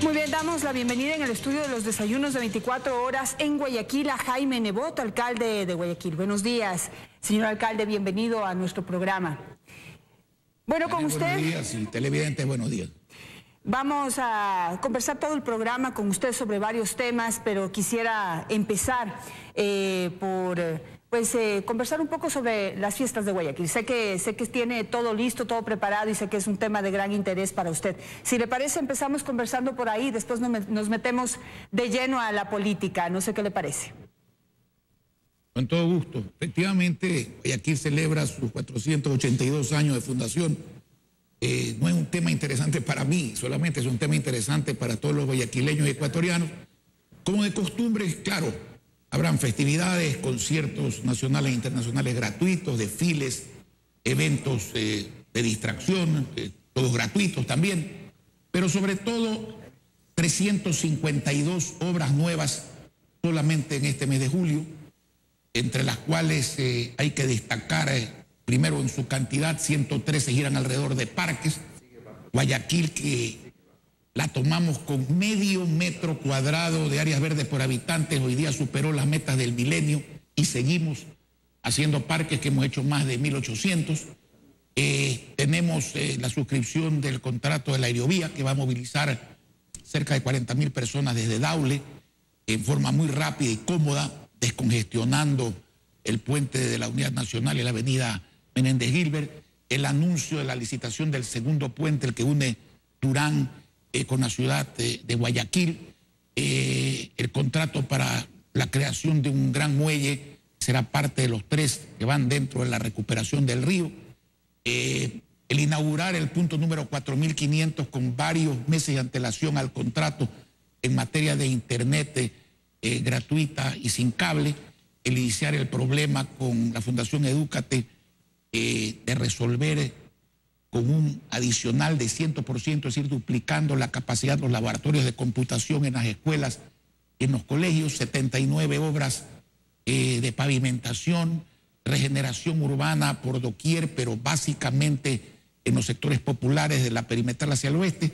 Muy bien, damos la bienvenida en el estudio de los desayunos de 24 horas en Guayaquil a Jaime Nebot, alcalde de Guayaquil. Buenos días, señor alcalde, bienvenido a nuestro programa. Bueno, con usted... Buenos días y televidentes, buenos días. Vamos a conversar todo el programa con usted sobre varios temas, pero quisiera empezar por conversar un poco sobre las fiestas de Guayaquil. Sé que tiene todo listo, todo preparado y sé que es un tema de gran interés para usted. Si le parece, empezamos conversando por ahí, después nos metemos de lleno a la política. No sé qué le parece. Con todo gusto. Efectivamente, Guayaquil celebra sus 482 años de fundación. No es un tema interesante para mí, solamente es un tema interesante para todos los guayaquileños y ecuatorianos. Como de costumbre, claro, habrán festividades, conciertos nacionales e internacionales gratuitos, desfiles, eventos de distracción, todos gratuitos también, pero sobre todo 352 obras nuevas solamente en este mes de julio, entre las cuales hay que destacar... Primero, en su cantidad, 113 giran alrededor de parques. Guayaquil, que la tomamos con medio metro cuadrado de áreas verdes por habitantes, hoy día superó las metas del milenio y seguimos haciendo parques que hemos hecho más de 1.800. Tenemos la suscripción del contrato de la aerovía, que va a movilizar cerca de 40.000 personas desde Daule en forma muy rápida y cómoda, descongestionando el puente de la Unidad Nacional y la avenida Menéndez Gilbert, el anuncio de la licitación del segundo puente, el que une Durán con la ciudad de Guayaquil, el contrato para la creación de un gran muelle, será parte de los 3 que van dentro de la recuperación del río, el inaugurar el punto número 4500 con varios meses de antelación al contrato en materia de internet gratuita y sin cable, el iniciar el problema con la Fundación Edúcate, de resolver con un adicional de 100%, es decir, duplicando la capacidad de los laboratorios de computación en las escuelas, en los colegios, 79 obras de pavimentación, regeneración urbana por doquier, pero básicamente en los sectores populares de la perimetral hacia el oeste.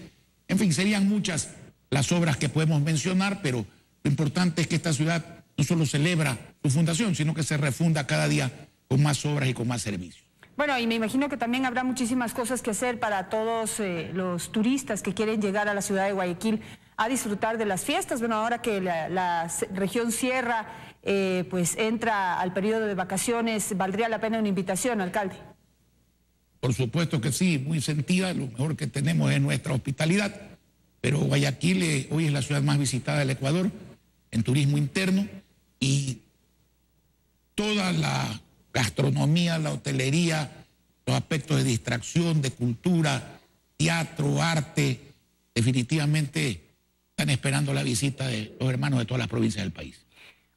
En fin, serían muchas las obras que podemos mencionar, pero lo importante es que esta ciudad no solo celebra su fundación, sino que se refunda cada día con más obras y con más servicios. Bueno, y me imagino que también habrá muchísimas cosas que hacer para todos los turistas que quieren llegar a la ciudad de Guayaquil a disfrutar de las fiestas. Bueno, ahora que la región sierra pues entra al periodo de vacaciones, ¿valdría la pena una invitación, alcalde? Por supuesto que sí, muy sentida. Lo mejor que tenemos es nuestra hospitalidad, pero Guayaquil hoy es la ciudad más visitada del Ecuador en turismo interno y toda la gastronomía, la hotelería, los aspectos de distracción, de cultura, teatro, arte, definitivamente están esperando la visita de los hermanos de todas las provincias del país.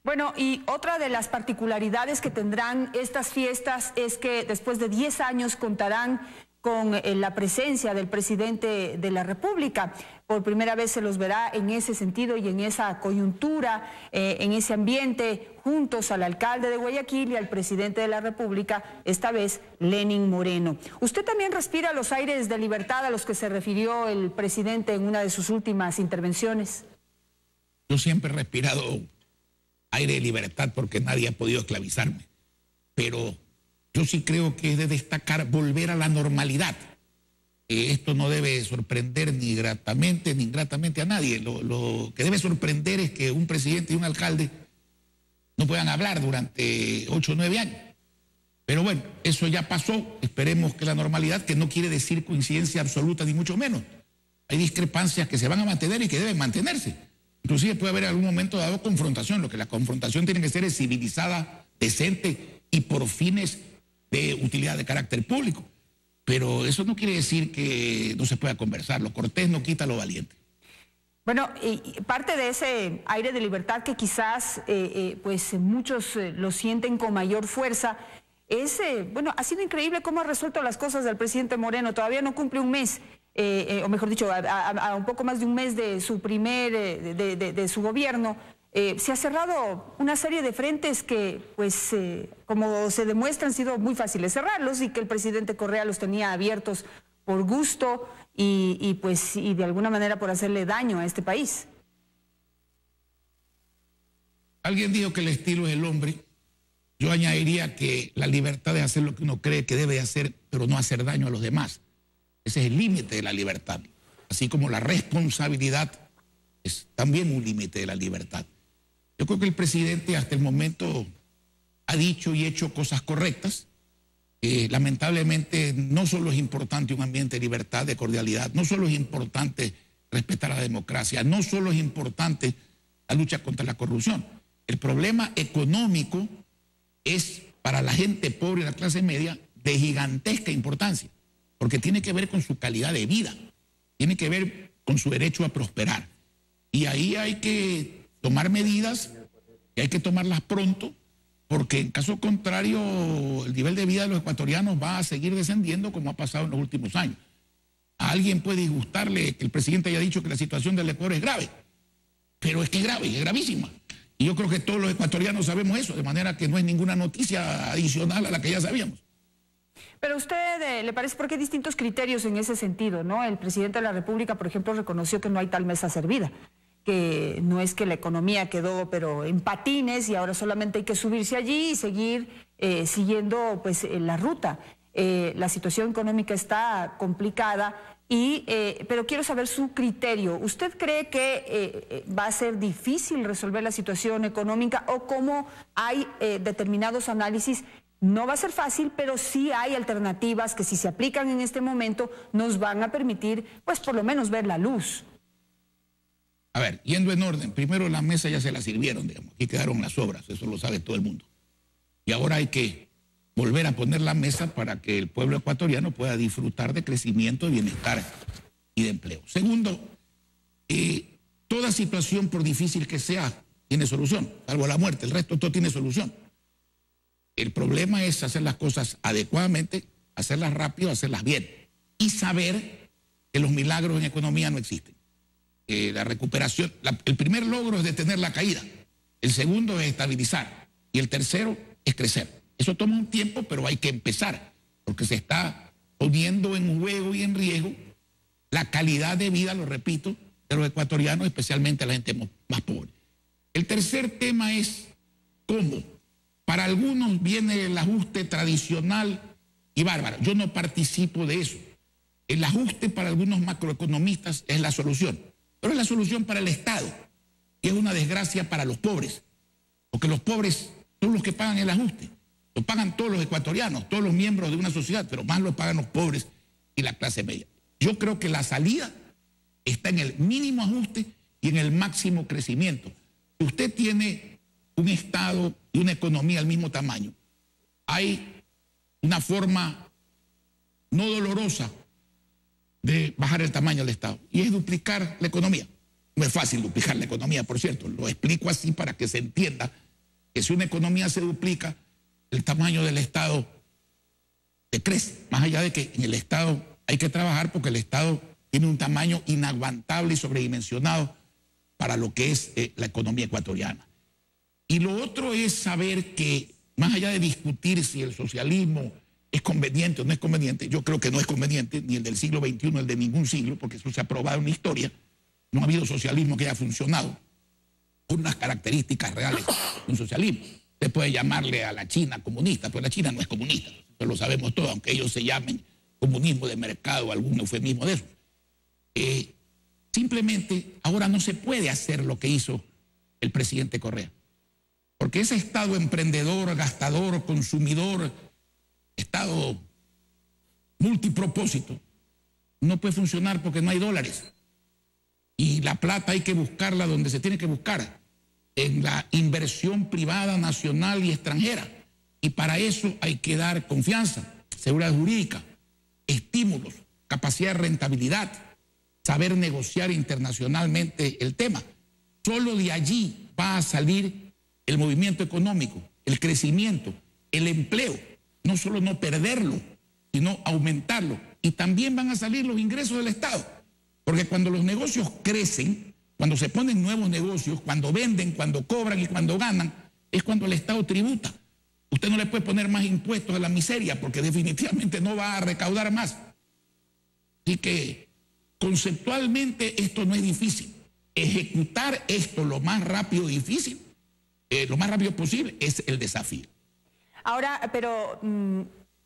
Bueno, y otra de las particularidades que tendrán estas fiestas es que después de 10 años contarán con la presencia del presidente de la República. Por primera vez se los verá en ese sentido y en esa coyuntura, en ese ambiente, juntos al alcalde de Guayaquil y al presidente de la República, esta vez Lenín Moreno. ¿Usted también respira los aires de libertad a los que se refirió el presidente en una de sus últimas intervenciones? Yo siempre he respirado aire de libertad porque nadie ha podido esclavizarme, pero yo sí creo que es de destacar volver a la normalidad. Esto no debe sorprender ni gratamente ni ingratamente a nadie. Lo que debe sorprender es que un presidente y un alcalde no puedan hablar durante 8 o 9 años. Pero bueno, eso ya pasó. Esperemos que la normalidad, que no quiere decir coincidencia absoluta ni mucho menos. Hay discrepancias que se van a mantener y que deben mantenerse. Inclusive puede haber en algún momento dado confrontación. Lo que la confrontación tiene que ser es civilizada, decente y por fines de utilidad de carácter público. Pero eso no quiere decir que no se pueda conversar. Lo cortés no quita lo valiente. Bueno, y parte de ese aire de libertad que quizás pues muchos lo sienten con mayor fuerza es, bueno, ha sido increíble cómo ha resuelto las cosas del presidente Moreno. Todavía no cumple un mes, o mejor dicho, a un poco más de un mes de su de su gobierno. Se ha cerrado una serie de frentes que, pues, como se demuestra, han sido muy fáciles cerrarlos y que el presidente Correa los tenía abiertos por gusto y de alguna manera por hacerle daño a este país. Alguien dijo que el estilo es el hombre. Yo añadiría que la libertad de hacer lo que uno cree que debe hacer, pero no hacer daño a los demás. Ese es el límite de la libertad. Así como la responsabilidad es también un límite de la libertad. Yo creo que el presidente hasta el momento ha dicho y hecho cosas correctas. Lamentablemente no solo es importante un ambiente de libertad, de cordialidad, no solo es importante respetar la democracia, no solo es importante la lucha contra la corrupción. El problema económico es para la gente pobre y la clase media de gigantesca importancia, porque tiene que ver con su calidad de vida, tiene que ver con su derecho a prosperar. Y ahí hay que tomar medidas y hay que tomarlas pronto, porque en caso contrario el nivel de vida de los ecuatorianos va a seguir descendiendo como ha pasado en los últimos años. A alguien puede disgustarle que el presidente haya dicho que la situación del Ecuador es grave, pero es que es grave, es gravísima. Y yo creo que todos los ecuatorianos sabemos eso, de manera que no es ninguna noticia adicional a la que ya sabíamos. Pero a usted le parece, porque hay distintos criterios en ese sentido, ¿no? El presidente de la República, por ejemplo, reconoció que no hay tal mesa servida, que no es que la economía quedó pero en patines y ahora solamente hay que subirse allí y seguir siguiendo pues la ruta. La situación económica está complicada. Pero quiero saber su criterio. ¿Usted cree que va a ser difícil resolver la situación económica o cómo hay determinados análisis? No va a ser fácil, pero sí hay alternativas que si se aplican en este momento nos van a permitir, pues por lo menos ver la luz. A ver, yendo en orden, primero la mesa ya se la sirvieron, digamos, aquí quedaron las obras, eso lo sabe todo el mundo. Y ahora hay que volver a poner la mesa para que el pueblo ecuatoriano pueda disfrutar de crecimiento, de bienestar y de empleo. Segundo, toda situación, por difícil que sea, tiene solución, salvo la muerte, el resto todo tiene solución. El problema es hacer las cosas adecuadamente, hacerlas rápido, hacerlas bien y saber que los milagros en economía no existen. La recuperación, el primer logro es detener la caída, el segundo es estabilizar y el tercero es crecer. Eso toma un tiempo, pero hay que empezar, porque se está poniendo en juego y en riesgo la calidad de vida, lo repito, de los ecuatorianos, especialmente la gente más pobre. El tercer tema es cómo. Para algunos viene el ajuste tradicional y bárbaro. Yo no participo de eso. El ajuste para algunos macroeconomistas es la solución, pero es la solución para el Estado y es una desgracia para los pobres, porque los pobres son los que pagan el ajuste. Lo pagan todos los ecuatorianos, todos los miembros de una sociedad, pero más lo pagan los pobres y la clase media. Yo creo que la salida está en el mínimo ajuste y en el máximo crecimiento. Si usted tiene un Estado y una economía al mismo tamaño, hay una forma no dolorosa de bajar el tamaño del Estado, y es duplicar la economía. No es fácil duplicar la economía, por cierto, lo explico así para que se entienda que si una economía se duplica, el tamaño del Estado decrece, más allá de que en el Estado hay que trabajar porque el Estado tiene un tamaño inaguantable y sobredimensionado para lo que es la economía ecuatoriana. Y lo otro es saber que, más allá de discutir si el socialismo es conveniente o no es conveniente, yo creo que no es conveniente, ni el del siglo XXI, ni el de ningún siglo, porque eso se ha probado en la historia. No ha habido socialismo que haya funcionado con unas características reales de un socialismo. Usted puede llamarle a la China comunista, pero la China no es comunista, eso lo sabemos todos, aunque ellos se llamen comunismo de mercado o algún eufemismo de eso. Simplemente ahora no se puede hacer lo que hizo el presidente Correa, porque ese Estado emprendedor, gastador, consumidor, Estado multipropósito, no puede funcionar porque no hay dólares. Y la plata hay que buscarla donde se tiene que buscar, en la inversión privada, nacional y extranjera. Y para eso hay que dar confianza, seguridad jurídica, estímulos, capacidad de rentabilidad, saber negociar internacionalmente el tema. Solo de allí va a salir el movimiento económico, el crecimiento, el empleo. No solo no perderlo, sino aumentarlo. Y también van a salir los ingresos del Estado. Porque cuando los negocios crecen, cuando se ponen nuevos negocios, cuando venden, cuando cobran y cuando ganan, es cuando el Estado tributa. Usted no le puede poner más impuestos a la miseria porque definitivamente no va a recaudar más. Así que conceptualmente esto no es difícil. Ejecutar esto lo más rápido difícil, lo más rápido posible, es el desafío. Ahora, pero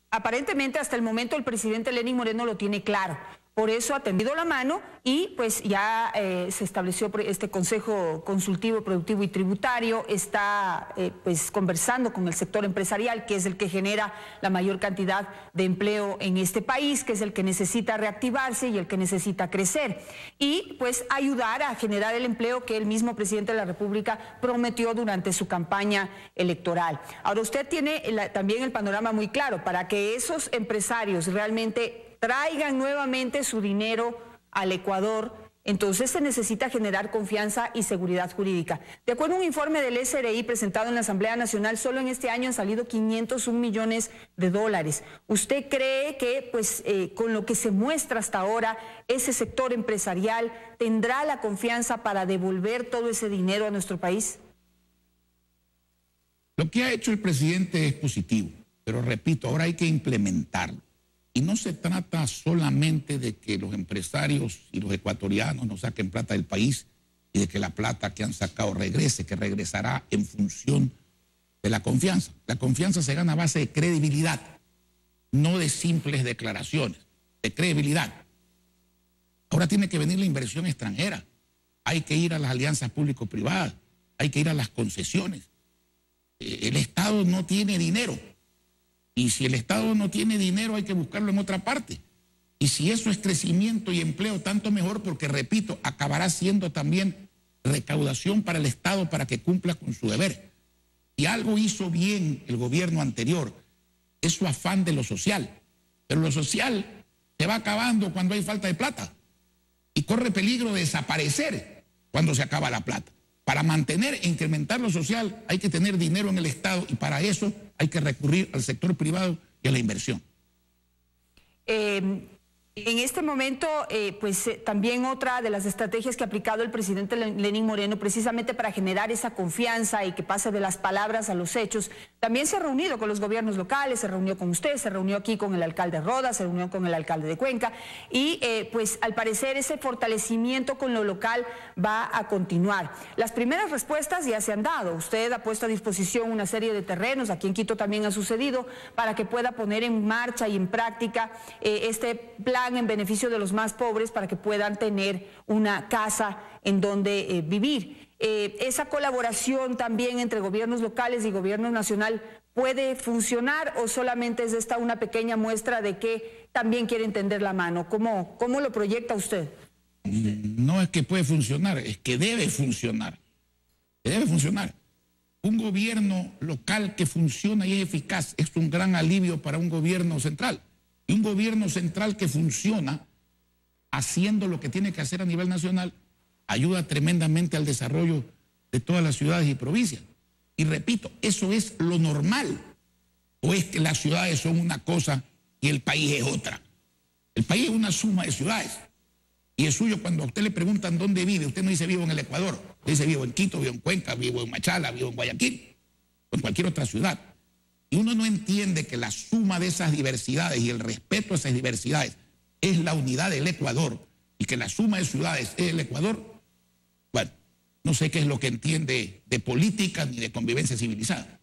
aparentemente hasta el momento el presidente Lenín Moreno lo tiene claro. Por eso ha tendido la mano y pues ya se estableció este Consejo Consultivo, Productivo y Tributario, está pues conversando con el sector empresarial, que es el que genera la mayor cantidad de empleo en este país, que es el que necesita reactivarse y el que necesita crecer. Y pues ayudar a generar el empleo que el mismo presidente de la República prometió durante su campaña electoral. Ahora usted tiene también el panorama muy claro para que esos empresarios realmente traigan nuevamente su dinero al Ecuador, entonces se necesita generar confianza y seguridad jurídica. De acuerdo a un informe del SRI presentado en la Asamblea Nacional, solo en este año han salido 501 millones de dólares. ¿Usted cree que pues, con lo que se muestra hasta ahora, ese sector empresarial tendrá la confianza para devolver todo ese dinero a nuestro país? Lo que ha hecho el presidente es positivo, pero repito, ahora hay que implementarlo. Y no se trata solamente de que los empresarios y los ecuatorianos no saquen plata del país y de que la plata que han sacado regrese, que regresará en función de la confianza. La confianza se gana a base de credibilidad, no de simples declaraciones, de credibilidad. Ahora tiene que venir la inversión extranjera, hay que ir a las alianzas público-privadas, hay que ir a las concesiones. El Estado no tiene dinero. Y si el Estado no tiene dinero, hay que buscarlo en otra parte. Y si eso es crecimiento y empleo, tanto mejor, porque, repito, acabará siendo también recaudación para el Estado para que cumpla con su deber. Y algo hizo bien el gobierno anterior, es su afán de lo social. Pero lo social se va acabando cuando hay falta de plata. Y corre peligro de desaparecer cuando se acaba la plata. Para mantener e incrementar lo social hay que tener dinero en el Estado y para eso hay que recurrir al sector privado y a la inversión. En este momento, también otra de las estrategias que ha aplicado el presidente Lenín Moreno, precisamente para generar esa confianza y que pase de las palabras a los hechos, también se ha reunido con los gobiernos locales, se reunió con usted, se reunió aquí con el alcalde Roda, se reunió con el alcalde de Cuenca y pues al parecer ese fortalecimiento con lo local va a continuar. Las primeras respuestas ya se han dado, usted ha puesto a disposición una serie de terrenos, aquí en Quito también ha sucedido, para que pueda poner en marcha y en práctica este plan en beneficio de los más pobres para que puedan tener una casa en donde vivir. ¿Esa colaboración también entre gobiernos locales y gobierno nacional puede funcionar o solamente es esta una pequeña muestra de que también quieren tender la mano? ¿Cómo lo proyecta usted? No es que puede funcionar, es que debe funcionar. Debe funcionar. Un gobierno local que funciona y es eficaz es un gran alivio para un gobierno central. Y un gobierno central que funciona haciendo lo que tiene que hacer a nivel nacional ayuda tremendamente al desarrollo de todas las ciudades y provincias. Y repito, eso es lo normal. ¿O es que las ciudades son una cosa y el país es otra? El país es una suma de ciudades. Y es suyo cuando a usted le preguntan dónde vive, usted no dice vivo en el Ecuador, usted dice vivo en Quito, vivo en Cuenca, vivo en Machala, vivo en Guayaquil, o en cualquier otra ciudad. Y uno no entiende que la suma de esas diversidades y el respeto a esas diversidades es la unidad del Ecuador y que la suma de ciudades es el Ecuador. Bueno, no sé qué es lo que entiende de política ni de convivencia civilizada.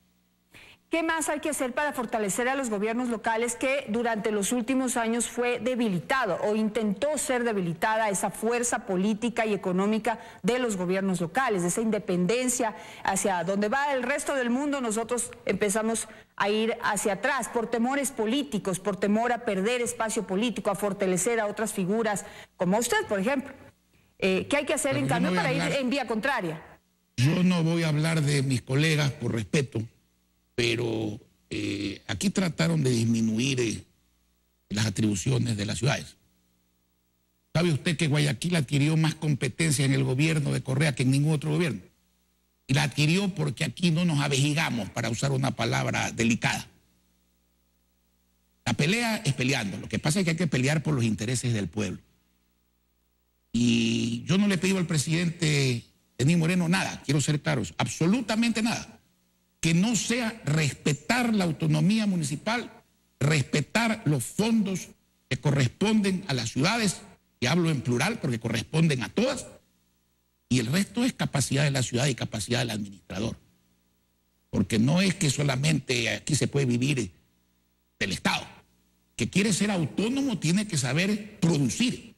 ¿Qué más hay que hacer para fortalecer a los gobiernos locales que durante los últimos años fue debilitado o intentó ser debilitada esa fuerza política y económica de los gobiernos locales, esa independencia hacia donde va el resto del mundo? Nosotros empezamos a ir hacia atrás por temores políticos, por temor a perder espacio político, a fortalecer a otras figuras como usted, por ejemplo. ¿Qué hay que hacer en cambio para ir en vía contraria? Yo no voy a hablar de mis colegas por respeto, pero aquí trataron de disminuir las atribuciones de las ciudades. ¿Sabe usted que Guayaquil adquirió más competencia en el gobierno de Correa que en ningún otro gobierno? Y la adquirió porque aquí no nos avejigamos, para usar una palabra delicada. La pelea es peleando, lo que pasa es que hay que pelear por los intereses del pueblo. Y yo no le he pedido al presidente Lenín Moreno nada, quiero ser claro, absolutamente nada. Que no sea respetar la autonomía municipal, respetar los fondos que corresponden a las ciudades y y hablo en plural porque corresponden a todas, y el resto es capacidad de la ciudad y capacidad del administrador. Porque no es que solamente aquí se puede vivir del Estado. Que quiere ser autónomo tiene que saber producir,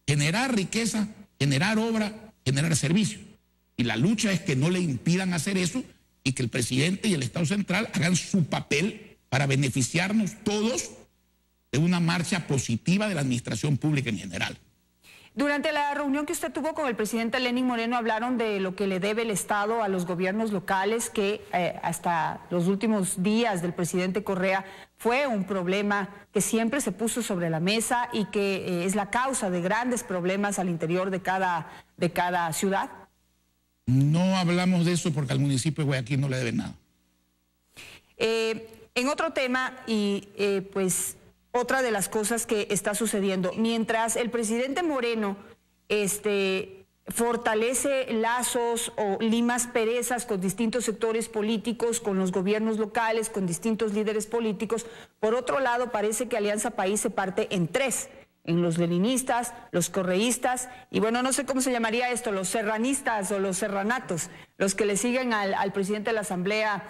generar riqueza, generar obra, generar servicios. Y la lucha es que no le impidan hacer eso y que el presidente y el Estado central hagan su papel para beneficiarnos todos de una marcha positiva de la administración pública en general. Durante la reunión que usted tuvo con el presidente Lenín Moreno hablaron de lo que le debe el Estado a los gobiernos locales, que hasta los últimos días del presidente Correa fue un problema que siempre se puso sobre la mesa y que es la causa de grandes problemas al interior de cada ciudad. No hablamos de eso porque al municipio de Guayaquil no le deben nada. En otro tema, pues otra de las cosas que está sucediendo, mientras el presidente Moreno fortalece lazos o limas perezas con distintos sectores políticos, con los gobiernos locales, con distintos líderes políticos, por otro lado parece que Alianza País se parte en tres, en los leninistas, los correístas y bueno, no sé cómo se llamaría esto, los serranistas o los serranatos, los que le siguen al presidente de la Asamblea,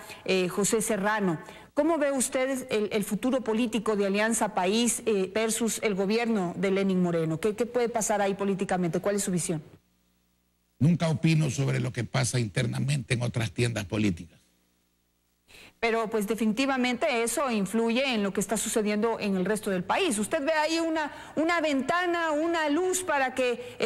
José Serrano. ¿Cómo ve usted el futuro político de Alianza País versus el gobierno de Lenín Moreno? ¿Qué puede pasar ahí políticamente? ¿Cuál es su visión? Nunca opino sobre lo que pasa internamente en otras tiendas políticas. Pero pues definitivamente eso influye en lo que está sucediendo en el resto del país. ¿Usted ve ahí una ventana, una luz para que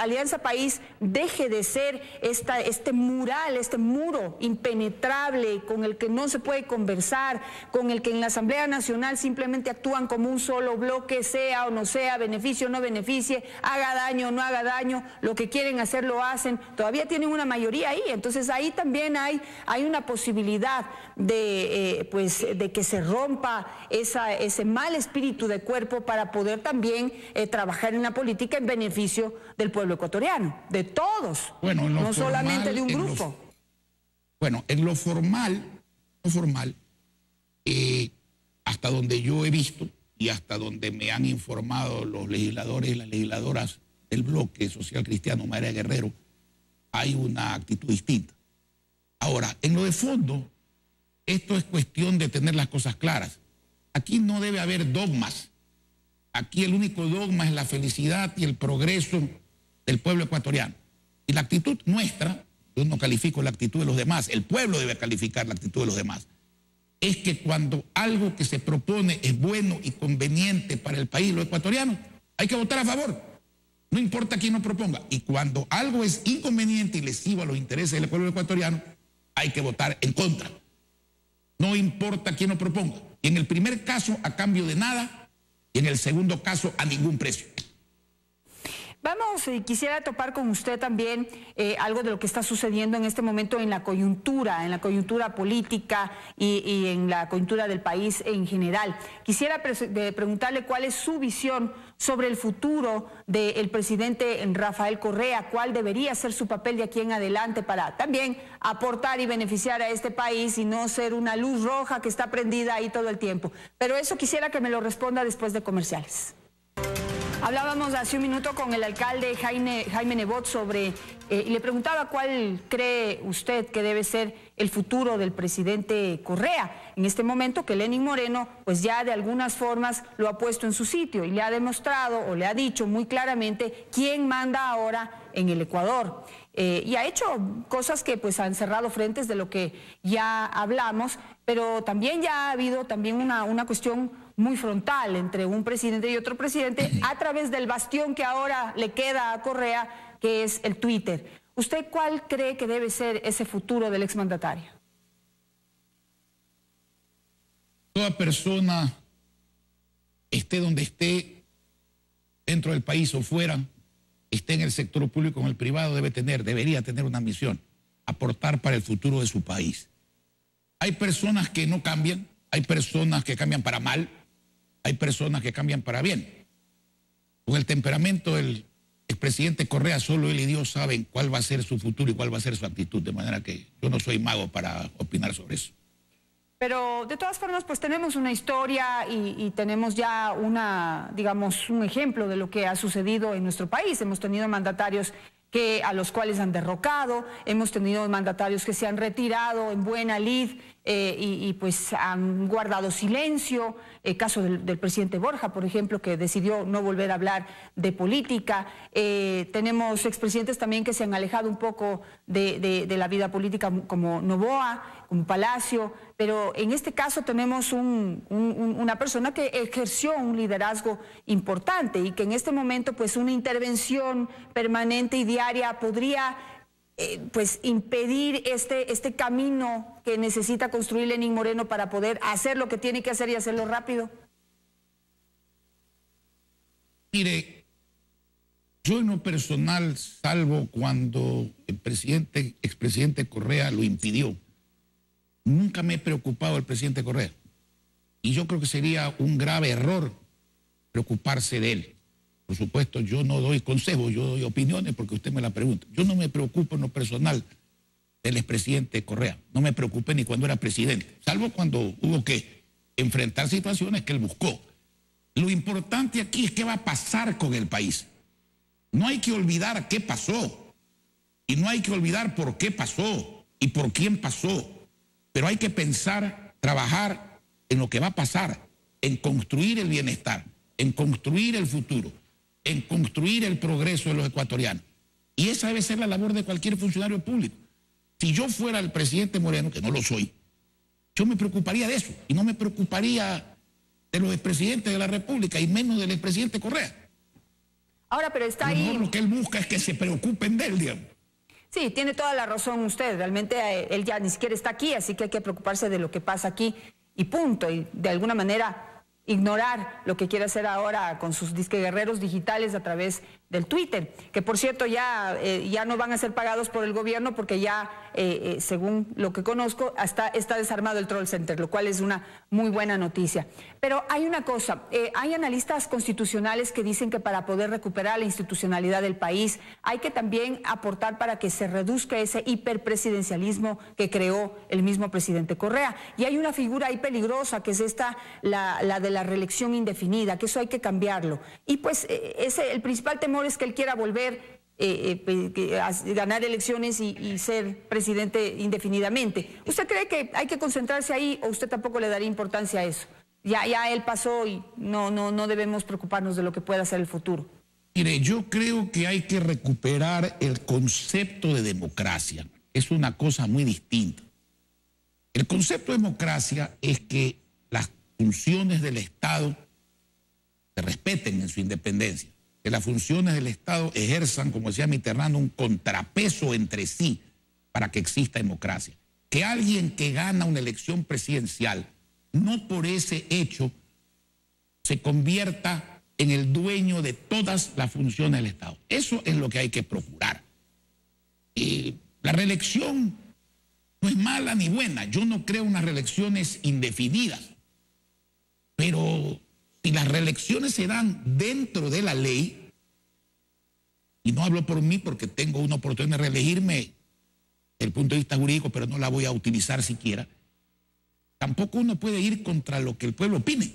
Alianza País deje de ser este mural, este muro impenetrable con el que no se puede conversar, con el que en la Asamblea Nacional simplemente actúan como un solo bloque, sea o no sea, beneficio o no beneficie, haga daño o no haga daño, lo que quieren hacer lo hacen? Todavía tienen una mayoría ahí, entonces ahí también hay una posibilidad de que se rompa ese mal espíritu de cuerpo para poder también trabajar en la política en beneficio del pueblo ecuatoriano, de todos, bueno, no solamente de un grupo. En lo formal, hasta donde yo he visto y hasta donde me han informado los legisladores y las legisladoras del bloque social cristiano María Guerrero, hay una actitud distinta. Ahora, en lo de fondo, esto es cuestión de tener las cosas claras. Aquí no debe haber dogmas. Aquí el único dogma es la felicidad y el progreso del pueblo ecuatoriano. Y la actitud nuestra, yo no califico la actitud de los demás, el pueblo debe calificar la actitud de los demás, es que cuando algo que se propone es bueno y conveniente para el país, los ecuatorianos, hay que votar a favor. No importa quién lo proponga. Y cuando algo es inconveniente y lesivo a los intereses del pueblo ecuatoriano, hay que votar en contra. No importa quién lo proponga. Y en el primer caso, a cambio de nada, y en el segundo caso, a ningún precio. Quisiera topar con usted también algo de lo que está sucediendo en este momento en la coyuntura política y en la coyuntura del país en general. Quisiera preguntarle cuál es su visión sobre el futuro del presidente Rafael Correa, cuál debería ser su papel de aquí en adelante para también aportar y beneficiar a este país y no ser una luz roja que está prendida ahí todo el tiempo. Pero eso quisiera que me lo responda después de comerciales. Hablábamos hace un minuto con el alcalde Jaime Nebot y le preguntaba cuál cree usted que debe ser el futuro del presidente Correa. En este momento que Lenín Moreno pues ya de algunas formas lo ha puesto en su sitio y le ha demostrado o le ha dicho muy claramente quién manda ahora en el Ecuador. Y ha hecho cosas que pues han cerrado frentes de lo que ya hablamos, pero también ya ha habido también una cuestión muy frontal entre un presidente y otro presidente a través del bastión que ahora le queda a Correa, que es el Twitter. ¿Usted cuál cree que debe ser ese futuro del exmandatario? Toda persona, esté donde esté, dentro del país o fuera, esté en el sector público o en el privado, debería tener una misión: aportar para el futuro de su país. Hay personas que no cambian, hay personas que cambian para mal, hay personas que cambian para bien. Con el temperamento del expresidente Correa, solo él y Dios saben cuál va a ser su futuro y cuál va a ser su actitud, de manera que yo no soy mago para opinar sobre eso. Pero de todas formas, pues tenemos una historia y tenemos ya digamos, un ejemplo de lo que ha sucedido en nuestro país. Hemos tenido mandatarios a los cuales han derrocado, hemos tenido mandatarios que se han retirado en buena lid y pues han guardado silencio. El caso del presidente Borja, por ejemplo, que decidió no volver a hablar de política. Tenemos expresidentes también que se han alejado un poco de la vida política, como Noboa, como Palacio, pero en este caso tenemos una persona que ejerció un liderazgo importante y que en este momento pues una intervención permanente y diaria podría pues impedir este camino que necesita construir Lenín Moreno para poder hacer lo que tiene que hacer y hacerlo rápido. Mire, yo en lo personal, salvo cuando el expresidente Correa lo impidió, nunca me he preocupado del presidente Correa. Y yo creo que sería un grave error preocuparse de él. Por supuesto, yo no doy consejos, yo doy opiniones porque usted me la pregunta. Yo no me preocupo en lo personal del expresidente Correa. No me preocupé ni cuando era presidente, salvo cuando hubo que enfrentar situaciones que él buscó. Lo importante aquí es qué va a pasar con el país. No hay que olvidar qué pasó. Y no hay que olvidar por qué pasó y por quién pasó. Pero hay que pensar, trabajar en lo que va a pasar, en construir el bienestar, en construir el futuro, en construir el progreso de los ecuatorianos. Y esa debe ser la labor de cualquier funcionario público. Si yo fuera el presidente Moreno, que no lo soy, yo me preocuparía de eso y no me preocuparía de los expresidentes de la República y menos del expresidente Correa. Ahora, pero está ahí. Lo que él busca es que se preocupen de él, digamos. Sí, tiene toda la razón usted. Realmente él ya ni siquiera está aquí, así que hay que preocuparse de lo que pasa aquí y punto. Y de alguna manera ignorar lo que quiere hacer ahora con sus disque guerreros digitales a través del Twitter, que por cierto ya no van a ser pagados por el gobierno porque ya, según lo que conozco, está desarmado el Troll Center, lo cual es una muy buena noticia. Pero hay una cosa, hay analistas constitucionales que dicen que para poder recuperar la institucionalidad del país hay que también aportar para que se reduzca ese hiperpresidencialismo que creó el mismo presidente Correa. Y hay una figura ahí peligrosa que es la de la reelección indefinida, que eso hay que cambiarlo. Y pues el principal temor es que él quiera volver a ganar elecciones y ser presidente indefinidamente. ¿Usted cree que hay que concentrarse ahí o usted tampoco le daría importancia a eso? Ya él pasó y no debemos preocuparnos de lo que pueda ser el futuro. Mire, yo creo que hay que recuperar el concepto de democracia. Es una cosa muy distinta. El concepto de democracia es que las funciones del Estado se respeten en su independencia, que las funciones del Estado ejerzan, como decía Mitterrand, un contrapeso entre sí para que exista democracia. Que alguien que gana una elección presidencial, no por ese hecho se convierta en el dueño de todas las funciones del Estado. Eso es lo que hay que procurar. La reelección no es mala ni buena. Yo no creo en unas reelecciones indefinidas. Pero si las reelecciones se dan dentro de la ley, y no hablo por mí porque tengo una oportunidad de reelegirme desde el punto de vista jurídico, pero no la voy a utilizar siquiera, tampoco uno puede ir contra lo que el pueblo opine,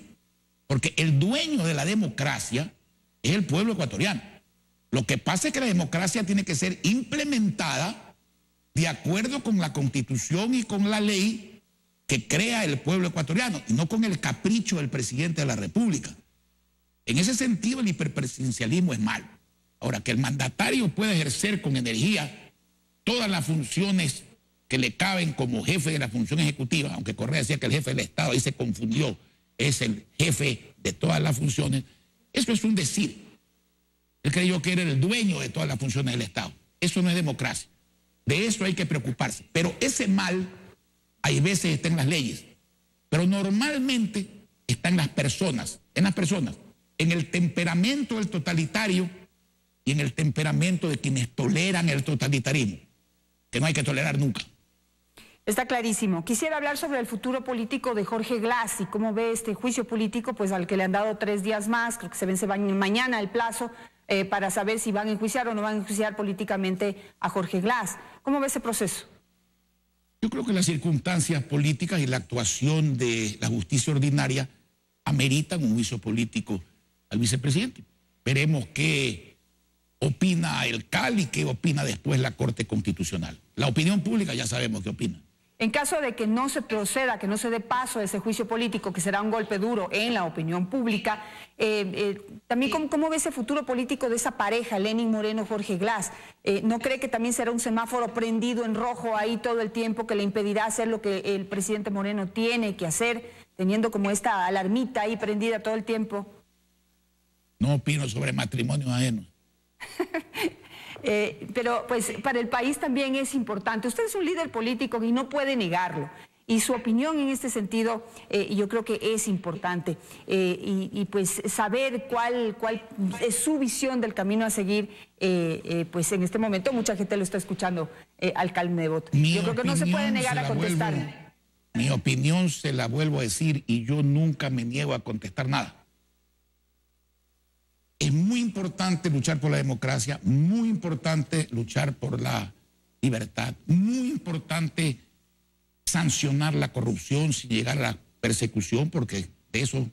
porque el dueño de la democracia es el pueblo ecuatoriano. Lo que pasa es que la democracia tiene que ser implementada de acuerdo con la Constitución y con la ley que crea el pueblo ecuatoriano, y no con el capricho del presidente de la República. En ese sentido, el hiperpresidencialismo es malo. Ahora, que el mandatario pueda ejercer con energía todas las funciones que le caben como jefe de la función ejecutiva, aunque Correa decía que el jefe del Estado ahí se confundió, es el jefe de todas las funciones, eso es un decir. Él creyó que era el dueño de todas las funciones del Estado. Eso no es democracia. De eso hay que preocuparse. Pero ese mal, hay veces está en las leyes, pero normalmente está en las personas, en el temperamento del totalitario y en el temperamento de quienes toleran el totalitarismo, que no hay que tolerar nunca. Está clarísimo. Quisiera hablar sobre el futuro político de Jorge Glass y cómo ve este juicio político, pues al que le han dado 3 días más, creo que se vence mañana el plazo para saber si van a enjuiciar o no van a enjuiciar políticamente a Jorge Glass. ¿Cómo ve ese proceso? Yo creo que las circunstancias políticas y la actuación de la justicia ordinaria ameritan un juicio político al vicepresidente. Veremos qué opina el CAL y qué opina después la Corte Constitucional. La opinión pública ya sabemos qué opina. En caso de que no se proceda, que no se dé paso a ese juicio político, que será un golpe duro en la opinión pública, también ¿cómo ve ese futuro político de esa pareja, Lenín Moreno, Jorge Glass? ¿No cree que también será un semáforo prendido en rojo ahí todo el tiempo que le impedirá hacer lo que el presidente Moreno tiene que hacer, teniendo como esta alarmita ahí prendida todo el tiempo? No opino sobre matrimonios ajenos. Pero pues para el país también es importante. Usted es un líder político y no puede negarlo. Y su opinión en este sentido yo creo que es importante. Y pues saber cuál es su visión del camino a seguir, pues en este momento mucha gente lo está escuchando, alcalde Nebot. Yo creo que no se puede negar a contestar. Mi opinión se la vuelvo a decir y yo nunca me niego a contestar nada. Es muy importante luchar por la democracia, muy importante luchar por la libertad, muy importante sancionar la corrupción sin llegar a la persecución, porque de eso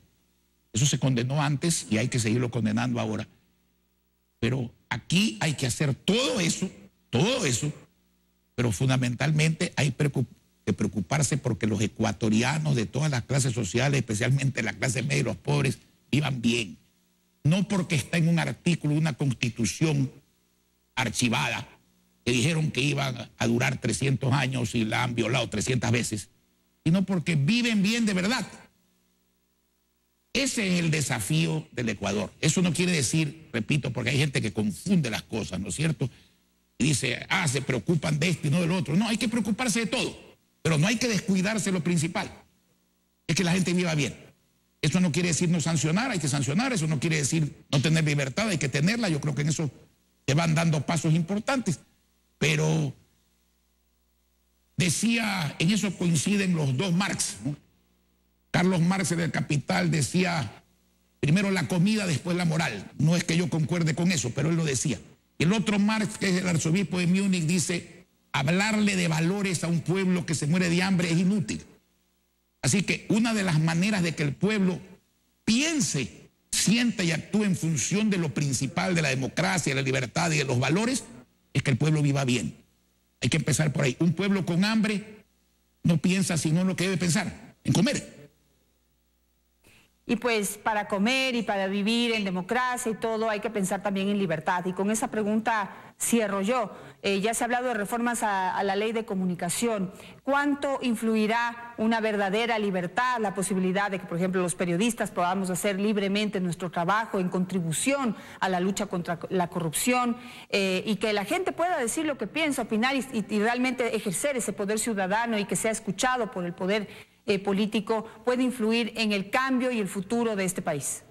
se condenó antes y hay que seguirlo condenando ahora. Pero aquí hay que hacer todo eso, pero fundamentalmente hay que preocuparse porque los ecuatorianos de todas las clases sociales, especialmente la clase media y los pobres, vivan bien. No porque está en un artículo de una constitución archivada que dijeron que iban a durar 300 años y la han violado 300 veces, sino porque viven bien de verdad. Ese es el desafío del Ecuador. Eso no quiere decir, repito, porque hay gente que confunde las cosas, ¿no es cierto? Y dice, se preocupan de esto y no del otro. No, hay que preocuparse de todo, pero no hay que descuidarse lo principal, es que la gente viva bien. Eso no quiere decir no sancionar, hay que sancionar. Eso no quiere decir no tener libertad, hay que tenerla. Yo creo que en eso se van dando pasos importantes. Pero decía, en eso coinciden los dos Marx, ¿no? Carlos Marx del Capital decía, primero la comida, después la moral. No es que yo concuerde con eso, pero él lo decía. El otro Marx, que es el arzobispo de Múnich, dice, hablarle de valores a un pueblo que se muere de hambre es inútil. Así que una de las maneras de que el pueblo piense, sienta y actúe en función de lo principal de la democracia, de la libertad y de los valores, es que el pueblo viva bien. Hay que empezar por ahí. Un pueblo con hambre no piensa sino en lo que debe pensar, en comer. Y pues para comer y para vivir en democracia y todo hay que pensar también en libertad. Y con esa pregunta cierro yo. Ya se ha hablado de reformas a la ley de comunicación. ¿Cuánto influirá una verdadera libertad, la posibilidad de que, por ejemplo, los periodistas podamos hacer libremente nuestro trabajo en contribución a la lucha contra la corrupción y que la gente pueda decir lo que piensa, opinar y realmente ejercer ese poder ciudadano y que sea escuchado por el poder político, puede influir en el cambio y el futuro de este país?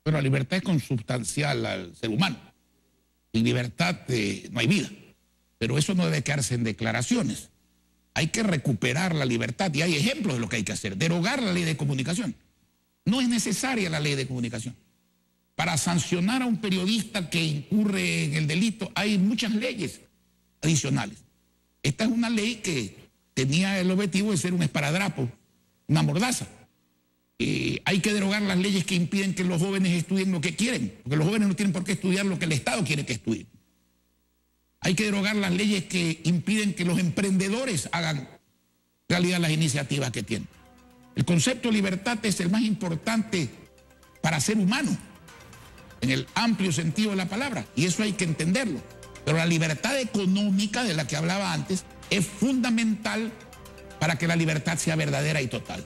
Pero la libertad es consubstancial al ser humano. Sin libertad no hay vida. Pero eso no debe quedarse en declaraciones. Hay que recuperar la libertad y hay ejemplos de lo que hay que hacer. Derogar la ley de comunicación. No es necesaria la ley de comunicación. Para sancionar a un periodista que incurre en el delito hay muchas leyes adicionales. Esta es una ley que tenía el objetivo de ser un esparadrapo, una mordaza. Hay que derogar las leyes que impiden que los jóvenes estudien lo que quieren, porque los jóvenes no tienen por qué estudiar lo que el Estado quiere que estudien. Hay que derogar las leyes que impiden que los emprendedores hagan realidad las iniciativas que tienen. El concepto de libertad es el más importante para ser humano, en el amplio sentido de la palabra, y eso hay que entenderlo. Pero la libertad económica de la que hablaba antes es fundamental para que la libertad sea verdadera y total.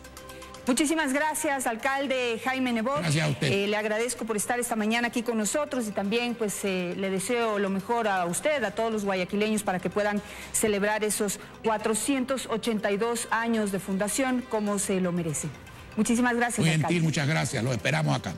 Muchísimas gracias, alcalde Jaime Nebot. Gracias a usted. Le agradezco por estar esta mañana aquí con nosotros y también pues le deseo lo mejor a usted, a todos los guayaquileños para que puedan celebrar esos 482 años de fundación como se lo merecen. Muchísimas gracias, Muy alcalde. gentil, muchas gracias. Lo esperamos acá.